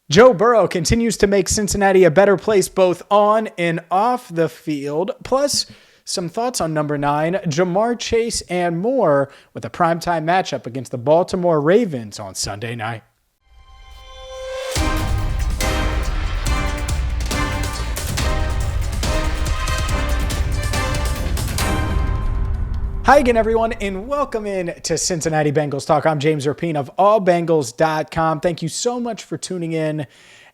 Joe Burrow continues to make Cincinnati a better place both on and off the field. Plus, some thoughts on number 9, Jamar Chase, and more with a primetime matchup against the Baltimore Ravens on Sunday night. Hi again, everyone, and welcome in to Cincinnati Bengals Talk. I'm James Rapine of allbengals.com. Thank you so much for tuning in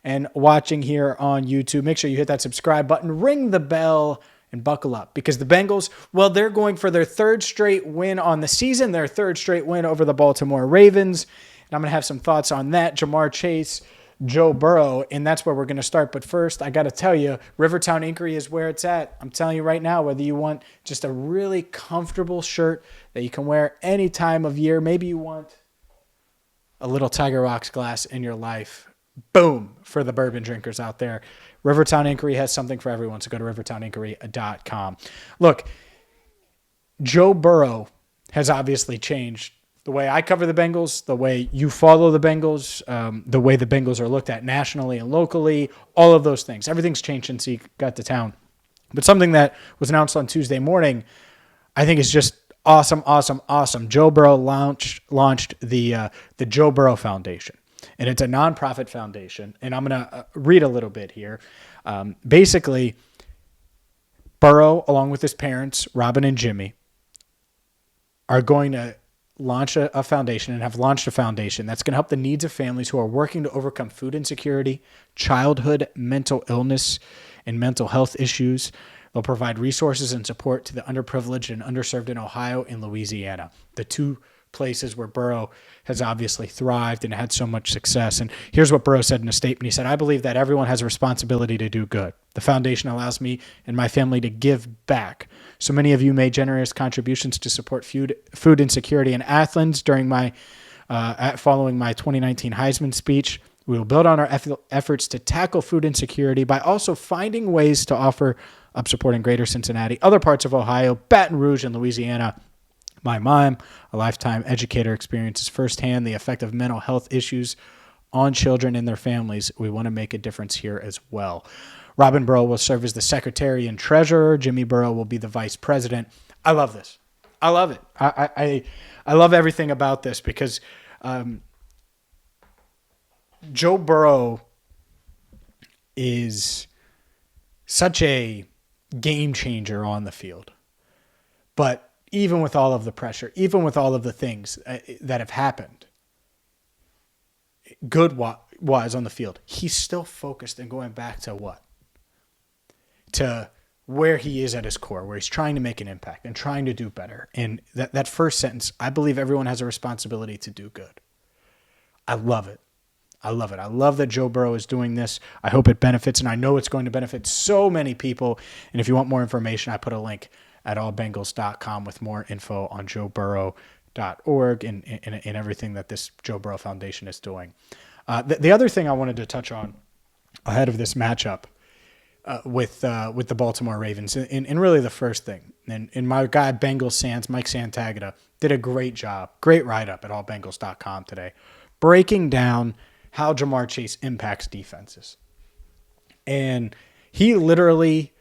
and watching here on YouTube. Make sure you hit that subscribe button, ring the bell, and buckle up because the Bengals, well, they're going for their third straight win on the season, their third straight win over the Baltimore Ravens. And I'm going to have some thoughts on that. Jamar Chase, Joe Burrow, and that's where we're going to start. But first, I got to tell you, Rivertown Inkery is where it's at. I'm telling you right now, whether you want just a really comfortable shirt that you can wear any time of year, maybe you want a little Tiger Rocks glass in your life. Boom, for the bourbon drinkers out there. Rivertown Inkery has something for everyone, so go to rivertowninkery.com. Look, Joe Burrow has obviously changed the way I cover the Bengals, the way you follow the Bengals, the way the Bengals are looked at nationally and locally, all of those things. Everything's changed since he got to town. But something that was announced on Tuesday morning, I think is just awesome. Joe Burrow launched the Joe Burrow Foundation. And it's a nonprofit foundation. And I'm going to read a little bit here. Basically, Burrow, along with his parents, Robin and Jimmy, are going to launch a foundation and have launched a foundation that's going to help the needs of families who are working to overcome food insecurity, childhood mental illness, and mental health issues. They'll provide resources and support to the underprivileged and underserved in Ohio and Louisiana, the two places where Burrow has obviously thrived and had so much success. And here's what Burrow said in a statement. He said, "I believe that everyone has a responsibility to do good. The foundation allows me and my family to give back. So many of you made generous contributions to support food insecurity in Athens during following my 2019 Heisman speech. We will build on our efforts to tackle food insecurity by also finding ways to offer up support in Greater Cincinnati, other parts of Ohio, Baton Rouge, and Louisiana. My mom, a lifetime educator, experiences firsthand the effect of mental health issues on children and their families. We want to make a difference here as well." Robin Burrow will serve as the secretary and treasurer. Jimmy Burrow will be the vice president. I love this. I love it. I love everything about this because Joe Burrow is such a game changer on the field. But even with all of the pressure, even with all of the things that have happened, good-wise on the field, he's still focused and going back to what? To where he is at his core, where he's trying to make an impact and trying to do better. And that first sentence, I believe everyone has a responsibility to do good. I love it. I love it. I love that Joe Burrow is doing this. I hope it benefits, and I know it's going to benefit so many people. And if you want more information, I put a link at allbengals.com with more info on joeburrow.org and everything that this Joe Burrow Foundation is doing. The other thing I wanted to touch on ahead of this matchup with the Baltimore Ravens, and really the first thing, and my guy Bengals Sans, Mike Santagata, did a great job, great write-up at allbengals.com today, breaking down how Jamar Chase impacts defenses. And he literally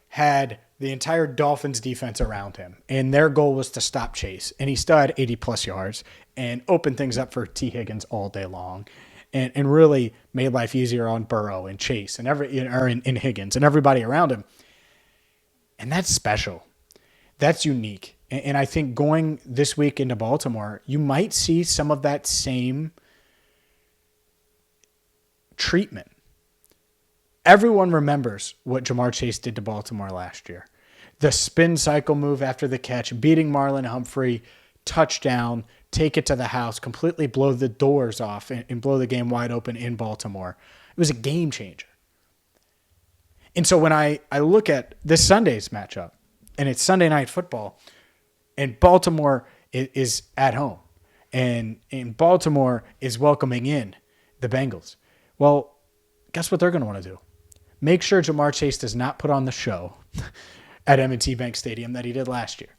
had the entire Dolphins defense around him, and their goal was to stop Chase. And he still had 80-plus yards and opened things up for T. Higgins all day long, and really made life easier on Burrow and Chase and in Higgins and everybody around him. And that's special. That's unique. And I think going this week into Baltimore, you might see some of that same treatment. Everyone remembers what Jamar Chase did to Baltimore last year. The spin cycle move after the catch, beating Marlon Humphrey, touchdown, take it to the house, completely blow the doors off and blow the game wide open in Baltimore. It was a game changer. And so when I look at this Sunday's matchup, and it's Sunday Night Football, and Baltimore is at home, and Baltimore is welcoming in the Bengals, well, guess what they're going to want to do? Make sure Jamar Chase does not put on the show at M&T Bank Stadium that he did last year.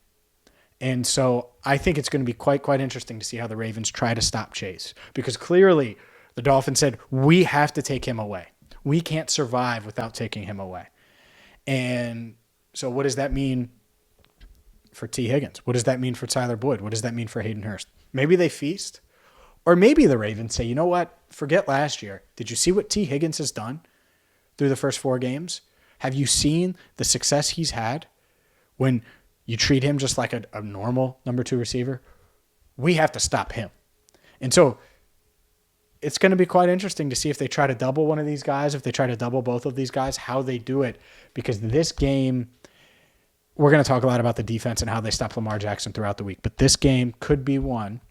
And so I think it's going to be quite interesting to see how the Ravens try to stop Chase, because clearly The Dolphins said, we have to take him away. We can't survive without taking him away. And so what does that mean for T. Higgins? What does that mean for Tyler Boyd? What does that mean for Hayden Hurst? Maybe they feast. Or maybe the Ravens say, you know what? Forget last year. Did you see what T. Higgins has done through the first 4 games? Have you seen the success he's had when you treat him just like a normal number 2 receiver? We have to stop him. And so it's going to be quite interesting to see if they try to double one of these guys, if they try to double both of these guys, how they do it. Because this game, we're going to talk a lot about the defense and how they stop Lamar Jackson throughout the week. But this game could be one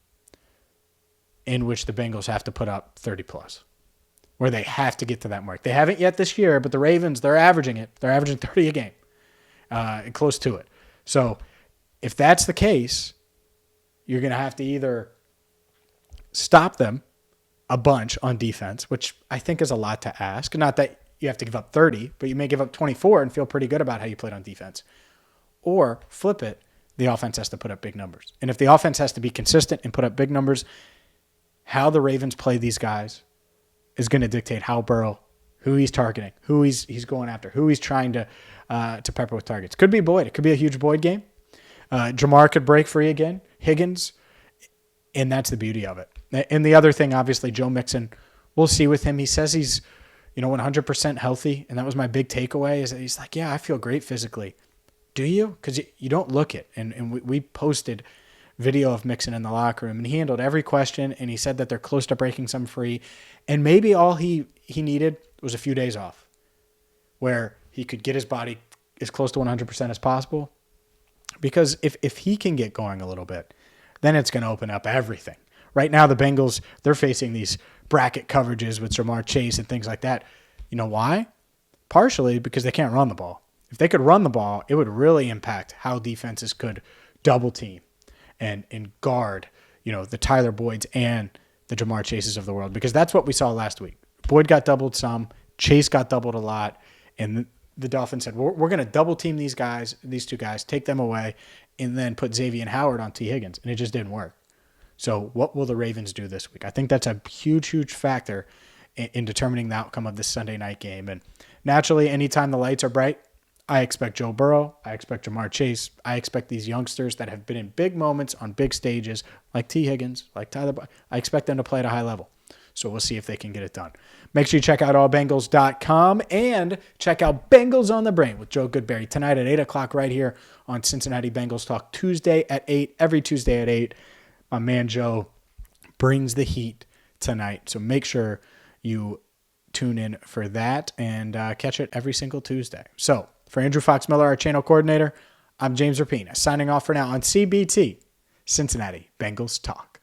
in which the Bengals have to put up 30+, where they have to get to that mark. They haven't yet this year, but the Ravens, they're averaging it. They're averaging 30 a game, close to it. So if that's the case, you're going to have to either stop them a bunch on defense, which I think is a lot to ask. Not that you have to give up 30, but you may give up 24 and feel pretty good about how you played on defense. Or flip it, the offense has to put up big numbers. And if the offense has to be consistent and put up big numbers, how the Ravens play these guys is going to dictate how Burrow, who he's targeting, who he's going after, who he's trying to pepper with targets. Could be Boyd. It could be a huge Boyd game. Jamar could break free again. Higgins. And that's the beauty of it. And the other thing, obviously, Joe Mixon, we'll see with him. He says he's, 100% healthy. And that was my big takeaway is that he's like, yeah, I feel great physically. Do you? Because you don't look it. And we posted video of Mixon in the locker room, and he handled every question, and he said that they're close to breaking some free. And maybe all he needed was a few days off where he could get his body as close to 100% as possible. Because if he can get going a little bit, then it's going to open up everything. Right now, the Bengals, they're facing these bracket coverages with Jamar Chase and things like that. You know why? Partially because they can't run the ball. If they could run the ball, it would really impact how defenses could double team and guard, the Tyler Boyds and the Jamar Chases of the world, because that's what we saw last week. Boyd got doubled some, Chase got doubled a lot, and the Dolphins said, we're going to double team these two guys, take them away, and then put Xavier Howard on T. Higgins, and it just didn't work. So what will the Ravens do this week? I think that's a huge, huge factor in determining the outcome of this Sunday night game. And naturally, anytime the lights are bright, I expect Joe Burrow, I expect Jamar Chase, I expect these youngsters that have been in big moments on big stages, like T. Higgins, like Tyler, I expect them to play at a high level. So we'll see if they can get it done. Make sure you check out allbengals.com and check out Bengals on the Brain with Joe Goodberry tonight at 8 o'clock right here on Cincinnati Bengals Talk, Tuesday at 8, every Tuesday at 8. My man Joe brings the heat tonight, so make sure you tune in for that and catch it every single Tuesday. So for Andrew Fox Miller, our channel coordinator, I'm James Rapina, signing off for now on CBT, Cincinnati Bengals Talk.